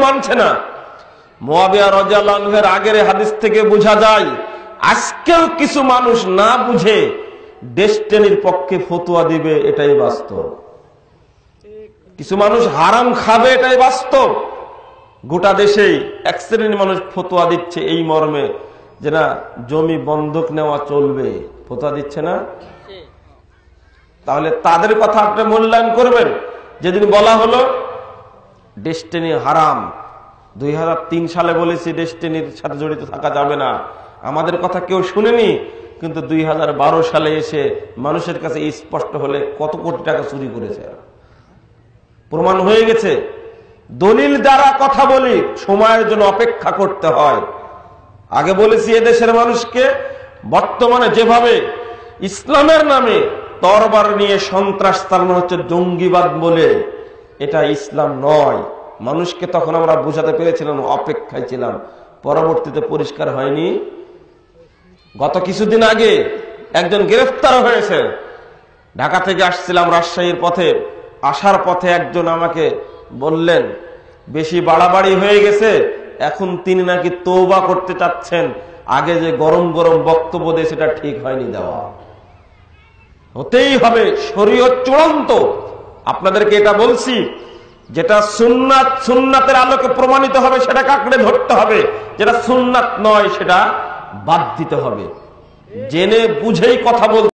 মানছে না। মুআবিয়া রাদিয়াল্লাহু আনহুর আগের হাদিস থেকে বোঝা যায় আজকেও কিছু মানুষ না বুঝে ডেস্টিনির পক্ষে ফতোয়া দিবে, এটাই বাস্তব। কিছু মানুষ হারাম খাবে, এটাই বাস্তব। গোটা দেশেই এক শ্রেণীর মানুষ ফতোয়া দিচ্ছে এই মর্মে যে না, জমি বন্ধক নেওয়া চলবে, ফতোয়া দিচ্ছে না? তাহলে তাদের কথা আপনি মূল্যায়ন করবেন। যেদিন বলা হলো ডেস্টিনি হারাম, 2003 সালে বলেছি ডেস্টিনির সাথে জড়িত থাকা যাবে না, আমাদের কথা কেউ শুনেনি, কিন্তু 2012 সালে এসে মানুষের কাছে স্পষ্ট হলে কত কোটি টাকা চুরি করেছে, প্রমাণ হয়ে গেছে। দলিল দ্বারা কথা বলি, সময়ের জন্য অপেক্ষা করতে হয়। আগে বলেছি এদেশের মানুষকে বর্তমানে যেভাবে ইসলামের নামে তরবার নিয়ে সন্ত্রাস চালানো হচ্ছে জঙ্গিবাদ বলে, এটা ইসলাম নয়। মানুষকে তখন আমরা বোঝাতে পেরেছিলাম, অপেক্ষায় ছিলাম, পরবর্তীতে পরিষ্কার হয়নি। গত কিছুদিন আগে একজন গ্রেফতার হয়েছে। ঢাকা থেকে আসছিলাম রাজশাহীর পথে, আসার পথে একজন আমাকে বললেন বেশি বাড়াবাড়ি হয়ে গেছে, এখন তিনি নাকি তওবা করতে চাচ্ছেন, আগে যে গরম গরম বক্তব্য দিয়ে সেটা ঠিক হয়নি দেওয়া। হতেই হবে, শরীয়ত চূড়ান্ত। আপনাদেরকে এটা বলছি, যেটা সুন্নাত, সুন্নাতের আলোকে প্রমাণিত হবে সেটা কাকড়ে ধরতে হবে, যেটা সুন্নাত নয় সেটা বাদ দিতে হবে। জেনে বুঝেই কথা বলতে